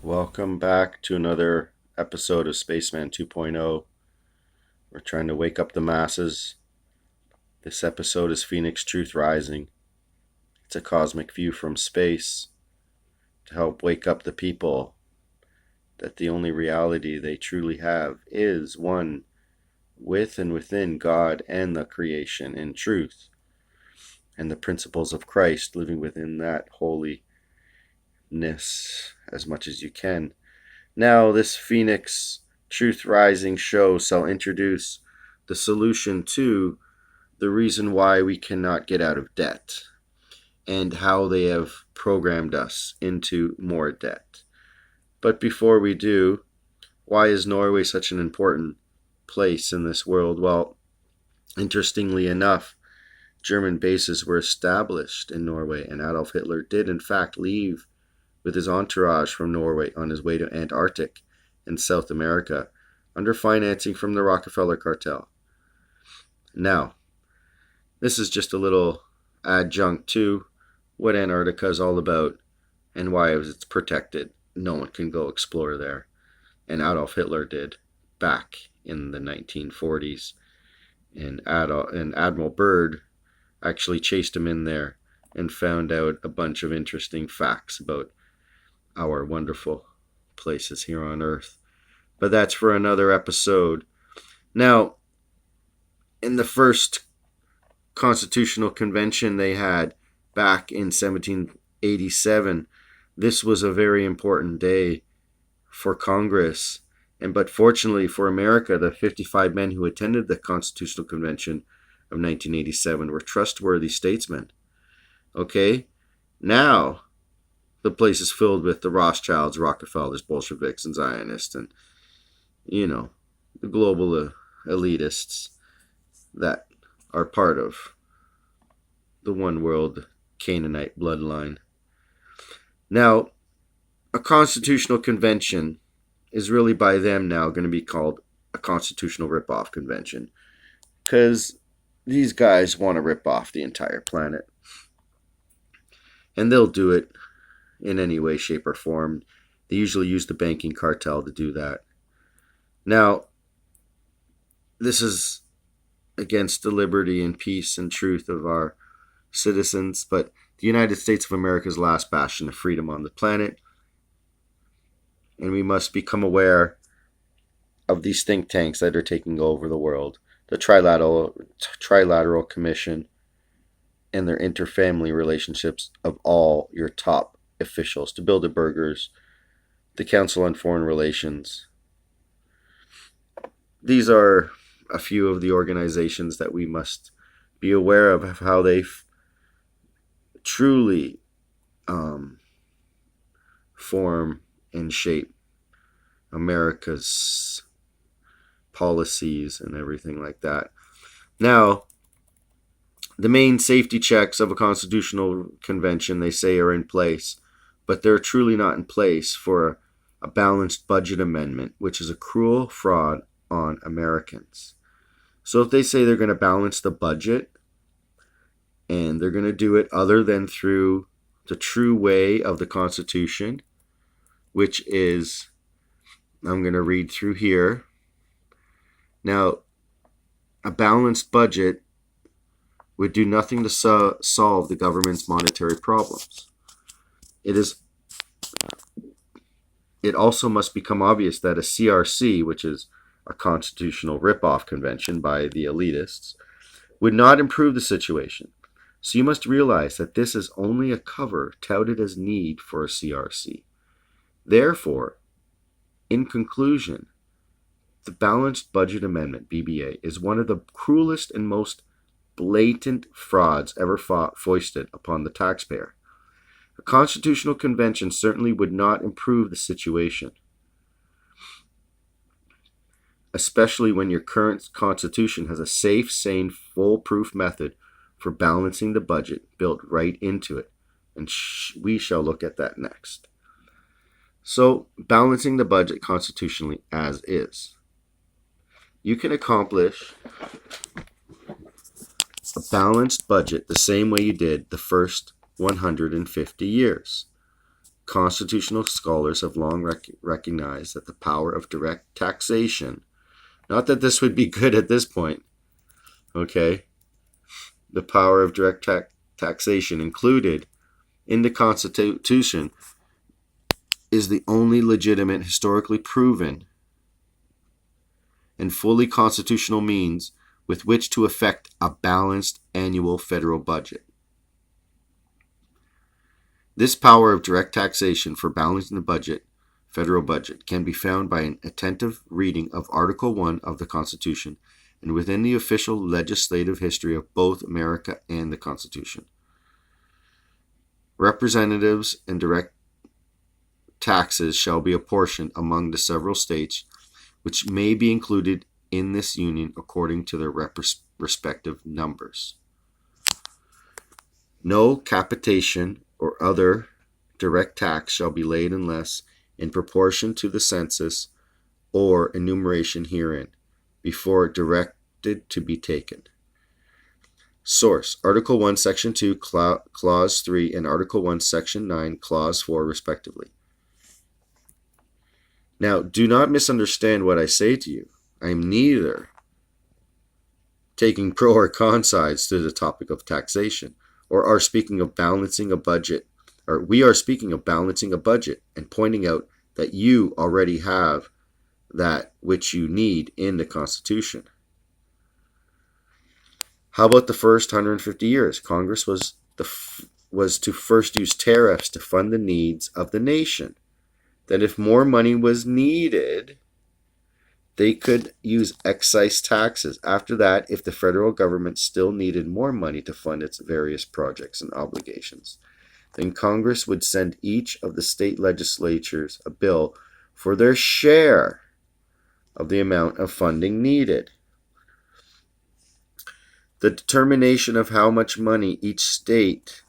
Welcome back to another episode of Spaceman 2.0. We're trying to wake up the masses. This episode is Phoenix Truth Rising. It's a cosmic view from space to help wake up the people that the only reality they truly have is one with and within God and the creation in truth, and the principles of Christ living within that holiness as much as you can. Now, this Phoenix Truth Rising show shall introduce the solution to the reason why we cannot get out of debt and how they have programmed us into more debt. But before we do, why is Norway such an important place in this world? Well, interestingly enough, German bases were established in Norway, and Adolf Hitler did in fact leave with his entourage from Norway on his way to Antarctica in South America under financing from the Rockefeller cartel. Now, this is just a little adjunct to what Antarctica is all about and why it's protected. No one can go explore there. And Adolf Hitler did back in the 1940s. And Admiral Byrd actually chased him in there and found out a bunch of interesting facts about our wonderful places here on Earth. But that's for another episode. Now, in the first Constitutional Convention they had back in 1787, this was a very important day for Congress. But fortunately for America, the 55 men who attended the Constitutional Convention of 1987 were trustworthy statesmen. Okay? Now, the place is filled with the Rothschilds, Rockefellers, Bolsheviks, and Zionists, and, the global elitists that are part of the one world Canaanite bloodline. Now, a constitutional convention is really by them now going to be called a constitutional rip-off convention, because these guys want to rip off the entire planet. And they'll do it in any way, shape, or form. They usually use the banking cartel to do that. Now, this is against the liberty and peace and truth of our citizens, but the United States of America's last bastion of freedom on the planet, and we must become aware of these think tanks that are taking over the world. The Trilateral Commission and their interfamily relationships of all your top officials, to Bilderbergers, the Council on Foreign Relations. These are a few of the organizations that we must be aware of how they truly form and shape America's policies and everything like that. Now, the main safety checks of a constitutional convention, they say, are in place, but they're truly not in place for a balanced budget amendment, which is a cruel fraud on Americans. So if they say they're going to balance the budget, and they're going to do it other than through the true way of the Constitution, which is, I'm going to read through here. Now, a balanced budget would do nothing to solve the government's monetary problems. It also must become obvious that a CRC, which is a constitutional rip-off convention by the elitists, would not improve the situation. So you must realize that this is only a cover touted as need for a CRC. Therefore, in conclusion, the Balanced Budget Amendment, BBA, is one of the cruelest and most blatant frauds ever foisted upon the taxpayer. A constitutional convention certainly would not improve the situation, especially when your current constitution has a safe, sane, foolproof method for balancing the budget built right into it. And we shall look at that next. So, balancing the budget constitutionally as is. You can accomplish a balanced budget the same way you did the first 150 years. constitutional scholars have long recognized that the power of direct taxation, not that this would be good at this point, okay, the power of direct taxation included in the Constitution is the only legitimate, historically proven, and fully constitutional means with which to effect a balanced annual federal budget. This power of direct taxation for balancing the federal budget, can be found by an attentive reading of Article 1 of the Constitution and within the official legislative history of both America and the Constitution. Representatives and direct taxes shall be apportioned among the several states which may be included in this union according to their respective numbers. No capitation or other direct tax shall be laid unless in proportion to the census or enumeration herein, before directed to be taken. Source: Article 1, Section 2, Clause 3, and Article 1, Section 9, Clause 4, respectively. Now, do not misunderstand what I say to you. I am neither taking pro or con sides to the topic of taxation, or are speaking of balancing a budget, or we are speaking of balancing a budget and pointing out that you already have that which you need in the Constitution. How about the first 150 years? Congress was to first use tariffs to fund the needs of the nation. Then if more money was needed, they could use excise taxes. After that, if the federal government still needed more money to fund its various projects and obligations, then Congress would send each of the state legislatures a bill for their share of the amount of funding needed. The determination of how much money each state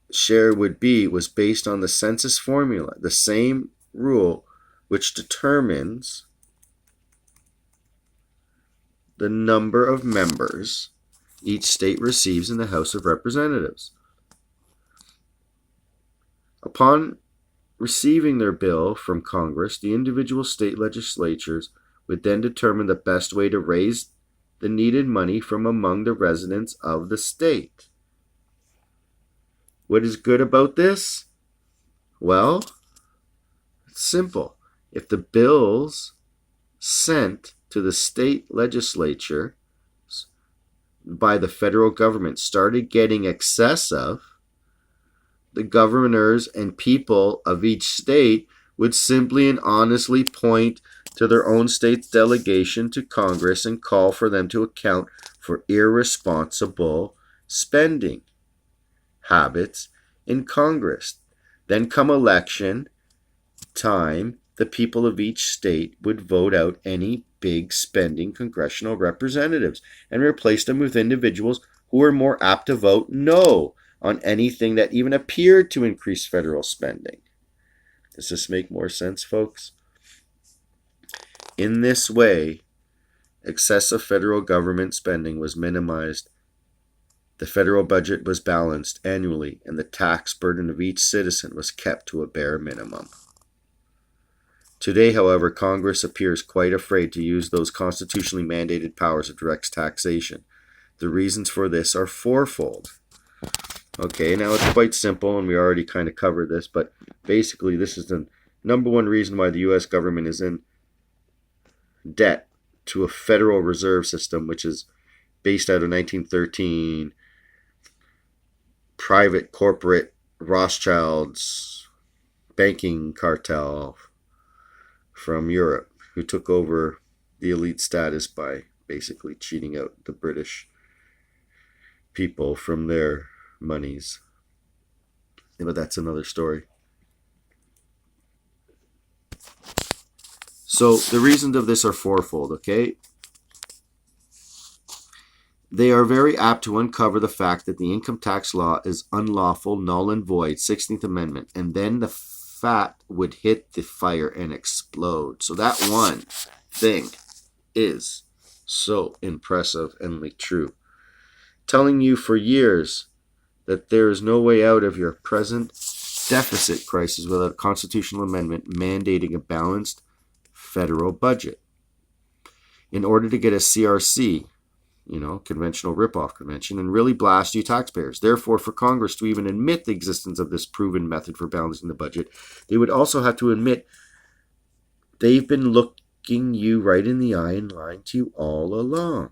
share would be was based on the census formula, the same rule which determines the number of members each state receives in the House of Representatives. Upon receiving their bill from Congress, the individual state legislatures would then determine the best way to raise the needed money from among the residents of the state. What is good about this? Well, it's simple. If the bills sent to the state legislature by the federal government started getting excessive, the governors and people of each state would simply and honestly point to their own state's delegation to Congress and call for them to account for irresponsible spending habits in Congress. Then come election time, the people of each state would vote out any big spending congressional representatives and replace them with individuals who were more apt to vote no on anything that even appeared to increase federal spending. Does this make more sense, folks? In this way, excessive federal government spending was minimized, the federal budget was balanced annually, and the tax burden of each citizen was kept to a bare minimum. Today, however, Congress appears quite afraid to use those constitutionally mandated powers of direct taxation. The reasons for this are fourfold. Okay, now it's quite simple, and we already kind of covered this, but basically this is the number one reason why the U.S. government is in debt to a Federal Reserve System, which is based out of 1913, private corporate Rothschilds banking cartel from Europe, who took over the elite status by basically cheating out the British people from their monies. But that's another story. So the reasons of this are fourfold, okay? They are very apt to uncover the fact that the income tax law is unlawful, null and void, 16th Amendment, and then the fat would hit the fire and explode. So that one thing is so impressive and true. Telling you for years that there is no way out of your present deficit crisis without a constitutional amendment mandating a balanced federal budget. In order to get a CRC, conventional ripoff convention, and really blast you taxpayers. Therefore, for Congress to even admit the existence of this proven method for balancing the budget, they would also have to admit they've been looking you right in the eye and lying to you all along.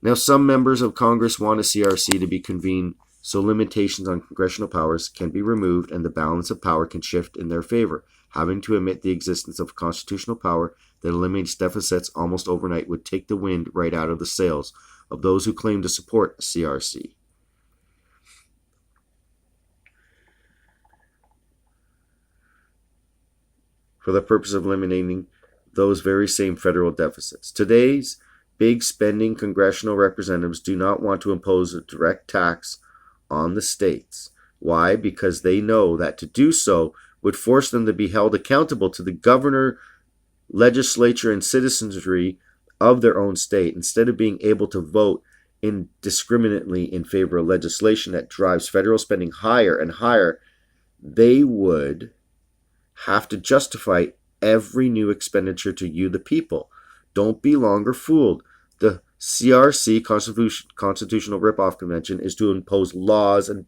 Now, some members of Congress want a CRC to be convened so limitations on congressional powers can be removed and the balance of power can shift in their favor. Having to admit the existence of constitutional power that eliminates deficits almost overnight would take the wind right out of the sails of those who claim to support a CRC. For the purpose of eliminating those very same federal deficits. Today's big spending congressional representatives do not want to impose a direct tax on the states. Why? Because they know that to do so would force them to be held accountable to the governor, legislature, and citizenry of their own state instead of being able to vote indiscriminately in favor of legislation that drives federal spending higher and higher. They would have to justify every new expenditure to you, the people. Don't be longer fooled. The CRC, Constitutional Ripoff Convention, is to impose laws and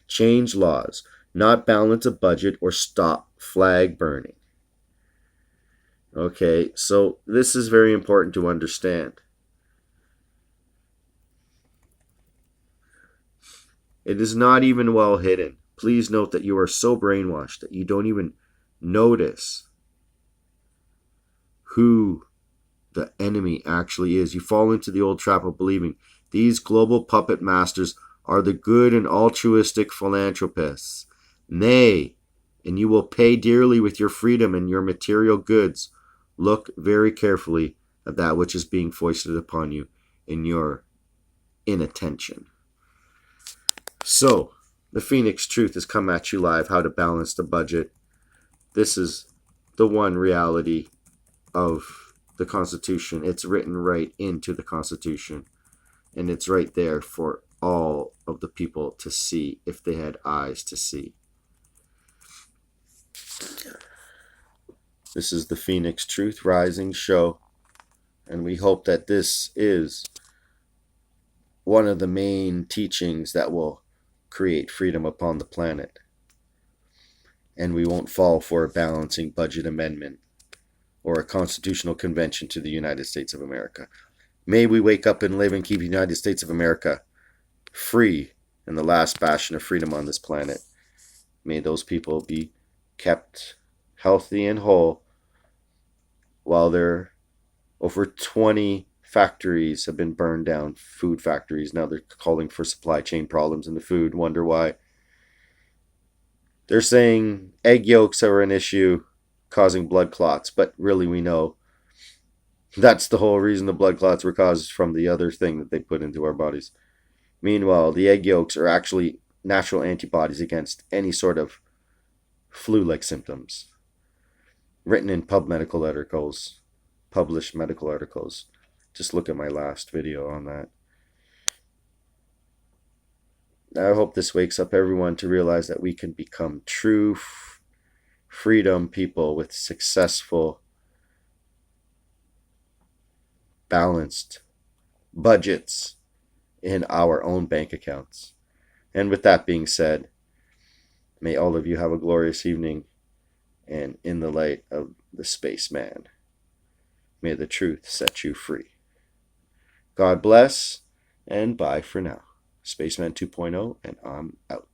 change laws, not balance a budget or stop flag burning. Okay, so this is very important to understand. It is not even well hidden. Please note that you are so brainwashed that you don't even notice who the enemy actually is. You fall into the old trap of believing these global puppet masters are the good and altruistic philanthropists. Nay, and you will pay dearly with your freedom and your material goods. Look very carefully at that which is being foisted upon you in your inattention. So, the Phoenix Truth has come at you live, how to balance the budget. This is the one reality of the Constitution. It's written right into the Constitution. And it's right there for all of the people to see if they had eyes to see. This is the Phoenix Truth Rising Show. And we hope that this is one of the main teachings that will create freedom upon the planet. And we won't fall for a balancing budget amendment or a constitutional convention to the United States of America. May we wake up and live and keep the United States of America free and the last bastion of freedom on this planet. May those people be kept healthy and whole while there over 20 factories have been burned down, food factories. Now they're calling for supply chain problems in the food. Wonder why. They're saying egg yolks are an issue causing blood clots, but really we know that's the whole reason the blood clots were caused from the other thing that they put into our bodies. Meanwhile, the egg yolks are actually natural antibodies against any sort of flu-like symptoms. Written in published medical articles. Just look at my last video on that. I hope this wakes up everyone to realize that we can become true freedom people with successful, balanced budgets in our own bank accounts. And with that being said, may all of you have a glorious evening, and in the light of the spaceman, may the truth set you free. God bless, and bye for now. Spaceman 2.0, and I'm out.